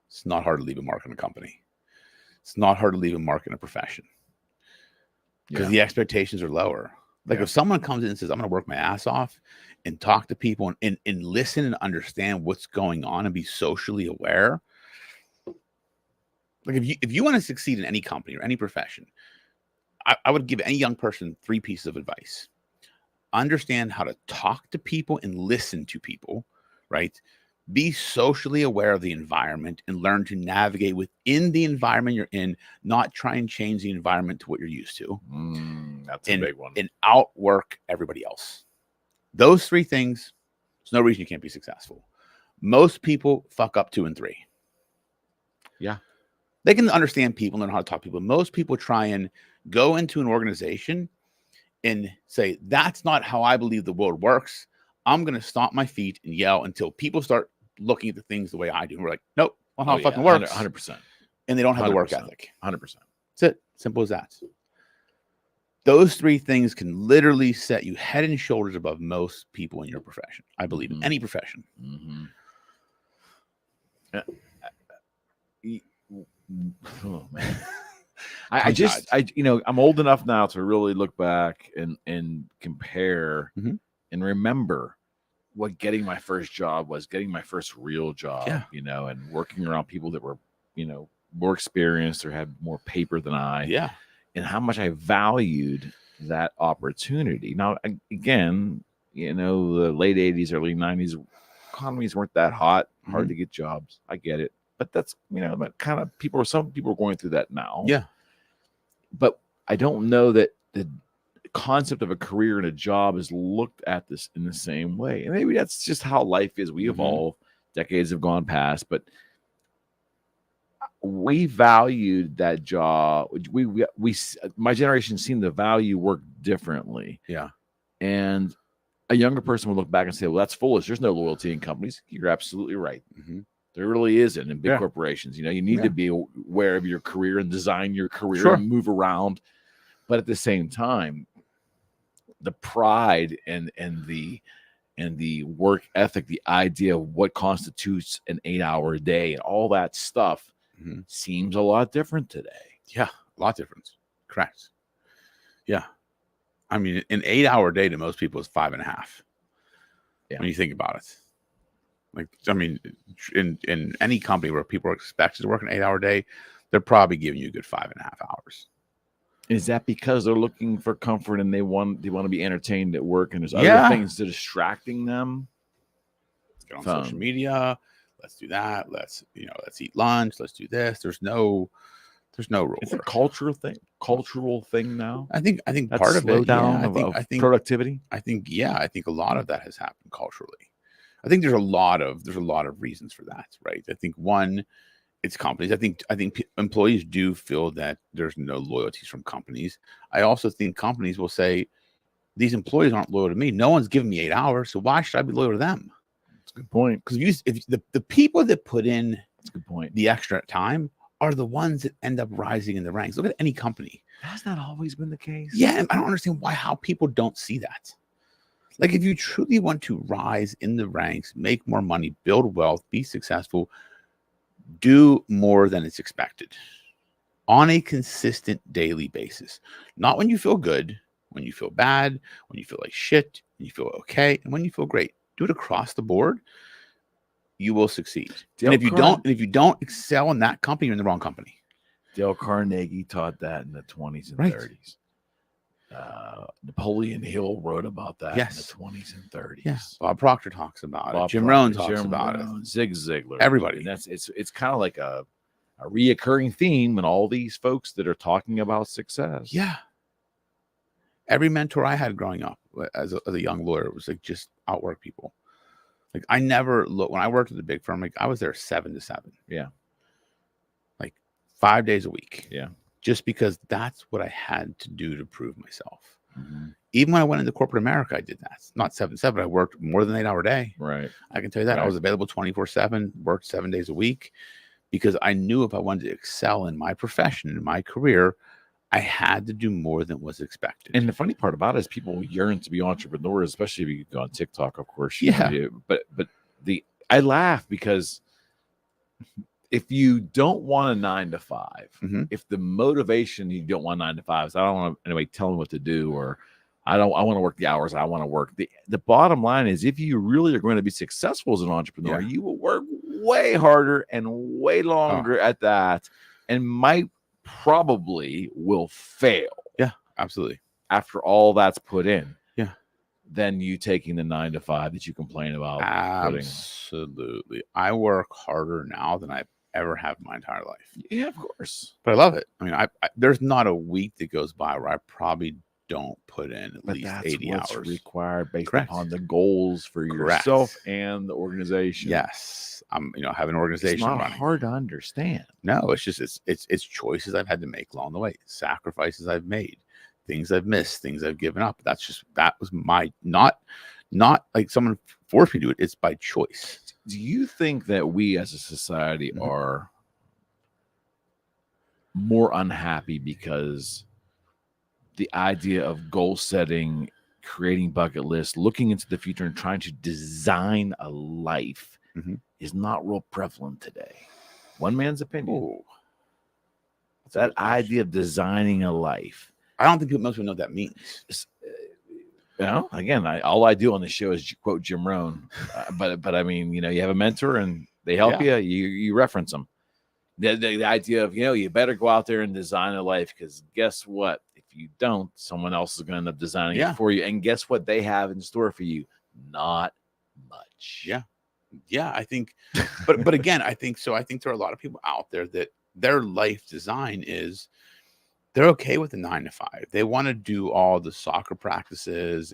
it's not hard to leave a mark in a company. It's not hard to leave a mark in a profession because the expectations are lower. Like if someone comes in and says, I'm going to work my ass off and talk to people and listen and understand what's going on and be socially aware. Like if you want to succeed in any company or any profession, I would give any young person 3 pieces of advice. Understand how to talk to people and listen to people, right? Be socially aware of the environment and learn to navigate within the environment you're in, not try and change the environment to what you're used to. That's a big one. And outwork everybody else. Those 3 things, there's no reason you can't be successful. Most people fuck up 2 and 3. Yeah. They can understand people and learn how to talk to people. Most people try and go into an organization and say, that's not how I believe the world works. I'm going to stomp my feet and yell until people start looking at the things the way I do. And we're like, nope, not how it fucking works. 100%. And they don't have the work ethic. 100%. That's it. Simple as that. Those 3 things can literally set you head and shoulders above most people in your profession. I believe in any profession. Mm-hmm. Oh man. I'm old enough now to really look back and compare and remember what getting my first job was, getting my first real job, and working around people that were, more experienced or had more paper than I. Yeah. And how much I valued that opportunity. Now, again, the late 80s, early 90s, economies weren't that hot, hard to get jobs. I get it. But that's, that kind of some people are going through that now. Yeah. But I don't know that the concept of a career and a job is looked at this in the same way. And maybe that's just how life is. We evolve. Decades have gone past, but we valued that job. We my generation seen the value work differently. Yeah. And a younger person would look back and say, well, that's foolish. There's no loyalty in companies. You're absolutely right. There really isn't in big corporations. You need to be aware of your career and design your career and move around. But at the same time, the pride and the work ethic, the idea of what constitutes an 8-hour day and all that stuff seems a lot different today. Yeah, a lot different. Correct. Yeah. I mean, an 8-hour day to most people is 5.5. Yeah. When you think about it. Like, I mean, in any company where people are expected to work an 8-hour day, they're probably giving you a good 5.5 hours. Is that because they're looking for comfort and they want to be entertained at work and there's other things that are distracting them? Let's get on social media. Let's do that. Let's eat lunch. Let's do this. There's no rule. It's a cultural thing now. I think that's part of it. Down I think productivity. I think a lot of that has happened culturally. I think there's a lot of reasons for that, right? I think one, it's companies. I think employees do feel that there's no loyalties from companies. I also think companies will say, these employees aren't loyal to me. No one's giving me 8 hours, so why should I be loyal to them? That's a good point. Because if the people that put in that's a good point, the extra time are the ones that end up rising in the ranks. Look at any company. Has that always been the case? Yeah, and I don't understand how people don't see that. Like, if you truly want to rise in the ranks, make more money, build wealth, be successful, do more than it's expected on a consistent daily basis. Not when you feel good, when you feel bad, when you feel like shit, when you feel okay, and when you feel great. Do it across the board. you will succeed. Dale And if you don't excel in that company, you're in the wrong company. Dale Carnegie taught that in the 20s and Right. 30s. Napoleon Hill wrote about that in the 20s and 30s. Yeah. Bob Proctor talks about it. Jim Proctor, Rohn talks about it. Zig Ziglar. Everybody. And it's kind of like a reoccurring theme in all these folks that are talking about success. Yeah. Every mentor I had growing up as a young lawyer was like just outwork people. Like I never when I worked at the big firm, like I was there 7 to 7. Yeah. Like 5 days a week. Yeah. Just because that's what I had to do to prove myself. Mm-hmm. Even when I went into corporate America, I did that. Not 7 to 7. I worked more than 8-hour day. Right. I can tell you that. Right. I was available 24/7, worked 7 days a week because I knew if I wanted to excel in my profession, in my career, I had to do more than was expected. And the funny part about it is people yearn to be entrepreneurs, especially if you go on TikTok, of course. Yeah. But I laugh because if you don't want a 9 to 5, mm-hmm. if the motivation you don't want 9 to 5 is I don't want anybody telling what to do, or I want to work the hours I want to work. The bottom line is if you really are going to be successful as an entrepreneur, you will work way harder and way longer at that, and might probably will fail. Yeah, absolutely. After all that's put in. Yeah. Than you taking the 9 to 5 that you complain about. Absolutely. I work harder now than I ever have in my entire life. Yeah, of course. But I love it. I mean, I there's not a week that goes by where I probably don't put in at least 80 hours required based upon the goals for yourself and the organization. Yes. Have an organization. It's not running. hard to understand. No, it's just it's choices I've had to make along the way, sacrifices I've made, things I've missed, things I've given up. That was my not like someone forced me to do it. It's by choice. Do you think that we as a society mm-hmm. are more unhappy because the idea of goal setting, creating bucket lists, looking into the future and trying to design a life mm-hmm. is not real prevalent today? One man's opinion. Ooh. That idea of designing a life. I don't think most people know what that means. Again, all I do on the show is quote Jim Rohn, but I mean, you have a mentor and they help you reference them. The idea of, you better go out there and design a life, because guess what? If you don't, someone else is going to end up designing it for you. And guess what they have in store for you? Not much. Yeah, I think, but again, I think there are a lot of people out there that their life design is they're okay with the 9 to 5. They want to do all the soccer practices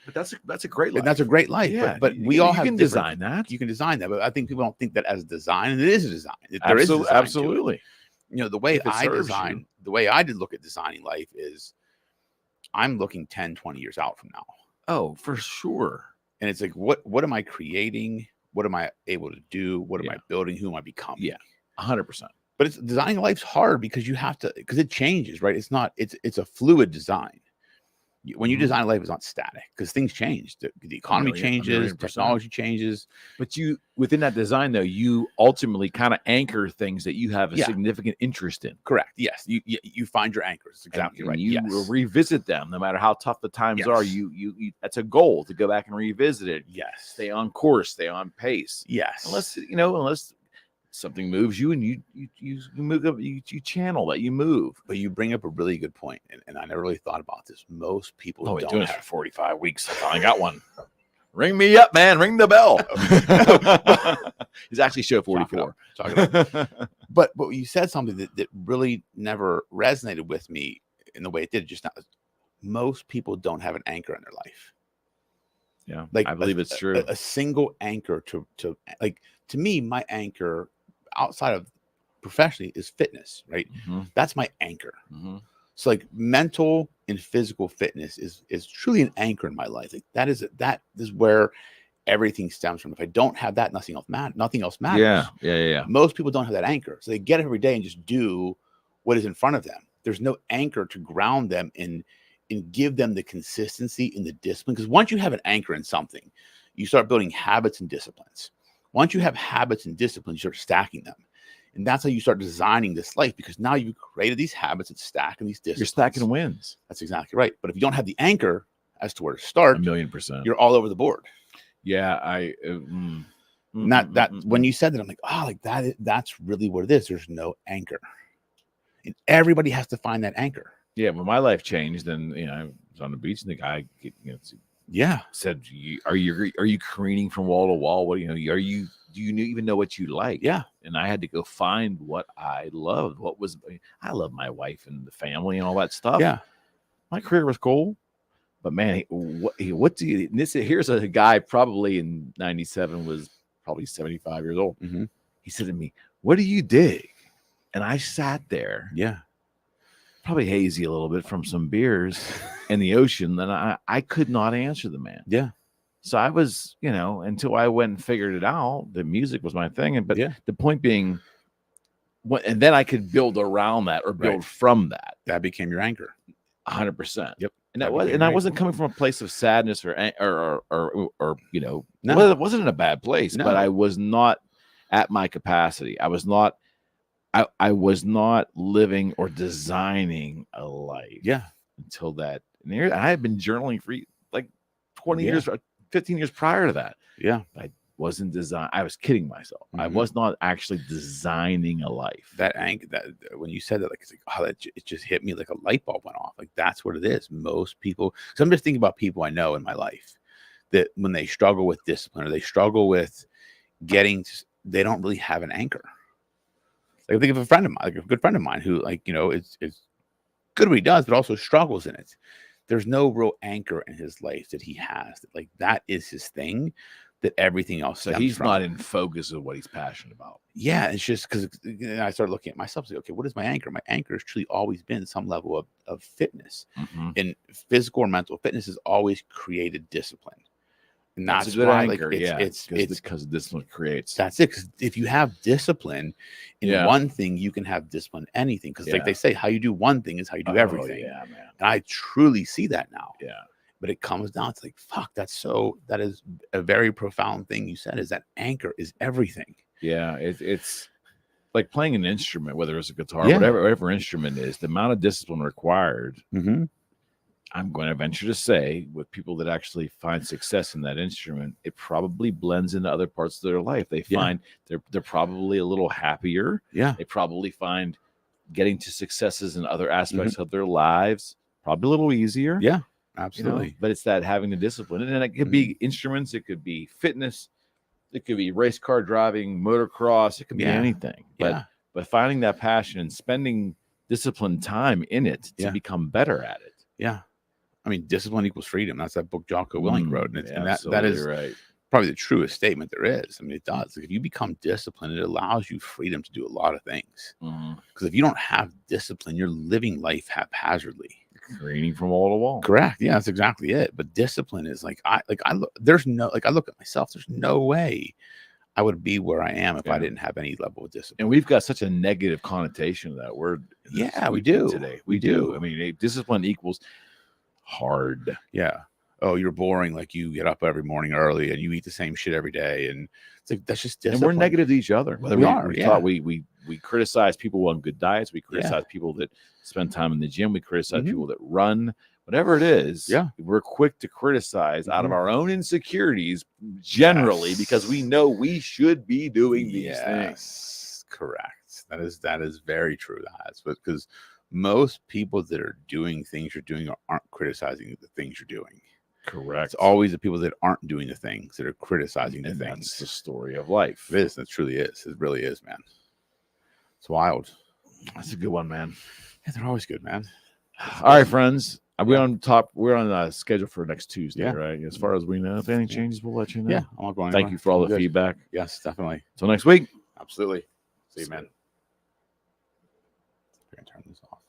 but that's a great life. And that's a great life. Yeah, but we all have design that. You can design that, but I think people don't think that as design, and it is a design. There is design absolutely. The way I design, the way I did look at designing life is I'm looking 10, 20 years out from now. Oh, for sure. And it's like, what am I creating? What am I able to do? What am I building? Who am I becoming? Yeah, 100%. But designing life's hard because because it changes, right? It's a fluid design. When you design life, it's not static because things change. The economy changes, technology changes. But within that design, though, you ultimately kind of anchor things that you have a significant interest in. Correct. Yes. You find your anchors. That's exactly right. You will revisit them no matter how tough the times are. You that's a goal to go back and revisit it. Yes. Stay on course. Stay on pace. Yes. Unless something moves you and you move up, you channel that, you move. But you bring up a really good point, and I never really thought about this. Most people don't doing this for 45 weeks. I finally got one. Ring me up, man. Ring the bell. It's actually show 44. Talk it up. But you said something that really never resonated with me in the way it did just now. Most people don't have an anchor in their life. Yeah, like I believe it's true. A single anchor to me, my anchor outside of professionally is fitness, right? Mm-hmm. That's my anchor. Mm-hmm. So like mental and physical fitness is truly an anchor in my life. Like that is where everything stems from. If I don't have that, nothing else matters. Yeah. Most people don't have that anchor. So they get up every day and just do what is in front of them. There's no anchor to ground them and give them the consistency and the discipline. Because once you have an anchor in something, you start building habits and disciplines. Once you have habits and disciplines, you start stacking them. And that's how you start designing this life, because now you've created these habits and stacking these disciplines. You're stacking wins. That's exactly right. But if you don't have the anchor as to where to start, 1,000,000%, you're all over the board. Yeah, Not that when you said that, I'm like, oh, like that's really what it is. There's no anchor. And everybody has to find that anchor. Yeah, when my life changed, and I was on the beach, and the guy, said, "Are you careening from wall to wall? What do you even know what you like?" Yeah, and I had to go find what I loved. I love my wife and the family and all that stuff. Yeah, my career was cool, but man, what do you? Here's a guy probably in '97 was probably 75 years old. Mm-hmm. He said to me, "What do you dig?" And I sat there. Yeah. Probably hazy a little bit from some beers in the ocean. Then I could not answer the man. Yeah. So I was, until I went and figured it out, that music was my thing. But the point being, and then I could build around that or build from that. That became your anchor. 100%. Yep. And I wasn't coming from a place of sadness or no. It wasn't in a bad place, but I was not at my capacity. I was not living or designing a life. Yeah. Until that. And I had been journaling for like 20 years, 15 years prior to that. Yeah. I wasn't I was kidding myself. Mm-hmm. I was not actually designing a life. That anchor, that when you said that, like, it's like, oh, it just hit me like a light bulb went off. Like, that's what it is. Most people, so I'm just thinking about people I know in my life that when they struggle with discipline or they struggle with they don't really have an anchor. Like, I think of a friend of mine, like a good friend of mine who, like, it's good what he does, but also struggles in it. There's no real anchor in his life that he has. Like, that is his thing, that everything else. So he's not in focus of what he's passionate about. Yeah, it's just because I started looking at myself. Like, okay, what is my anchor? My anchor has truly always been some level of fitness. Mm-hmm. And physical or mental fitness has always created discipline. And that's a good why, anchor, like, it's because discipline creates. That's it. Because if you have discipline in one thing, you can have discipline in anything. Because like they say, how you do one thing is how you do everything. Yeah, man. And I truly see that now. Yeah. But it comes down to like, fuck, that is a very profound thing you said, is that anchor is everything. Yeah, it's like playing an instrument, whether it's a guitar, whatever instrument is, the amount of discipline required. Mm-hmm. I'm going to venture to say, with people that actually find success in that instrument, it probably blends into other parts of their life. They find they're probably a little happier. Yeah. They probably find getting to successes in other aspects of their lives probably a little easier. Yeah, absolutely. But it's that having the discipline. And it could be instruments, it could be fitness, it could be race car driving, motocross, it could be anything. But finding that passion and spending disciplined time in it to become better at it. Yeah. I mean, discipline equals freedom. That's that book Jocko Willink wrote. And that is right. Probably the truest statement there is. I mean, it does. Like, if you become disciplined, it allows you freedom to do a lot of things. Because if you don't have discipline, you're living life haphazardly. Careening from wall to wall. Correct. Yeah, that's exactly it. But discipline is like, I look at myself, there's no way I would be where I am if I didn't have any level of discipline. And we've got such a negative connotation of that word. Yeah, we do. Today. We do. I mean, discipline equals hard. Yeah. Oh, you're boring. Like, you get up every morning early and you eat the same shit every day. And it's like, that's just discipline. And we're negative to each other. We are. We criticize people on good diets. We criticize people that spend time in the gym. We criticize people that run. Whatever it is, we're quick to criticize out of our own insecurities generally because we know we should be doing these things. Correct. That is very true. That's because most people that are doing things you're doing aren't criticizing the things you're doing. Correct. It's always the people that aren't doing the things that are criticizing the things. That's the story of life. It is. It truly is. It really is, man. It's wild. That's a good one, man. Yeah, they're always good, man. All right, friends. We're on schedule for next Tuesday, right? As far as we know, if anything changes, we'll let you know. Yeah, I'm not going. Thank you for all the feedback. Yes, definitely. Till next week. Absolutely. See you, man. I'm gonna turn this off.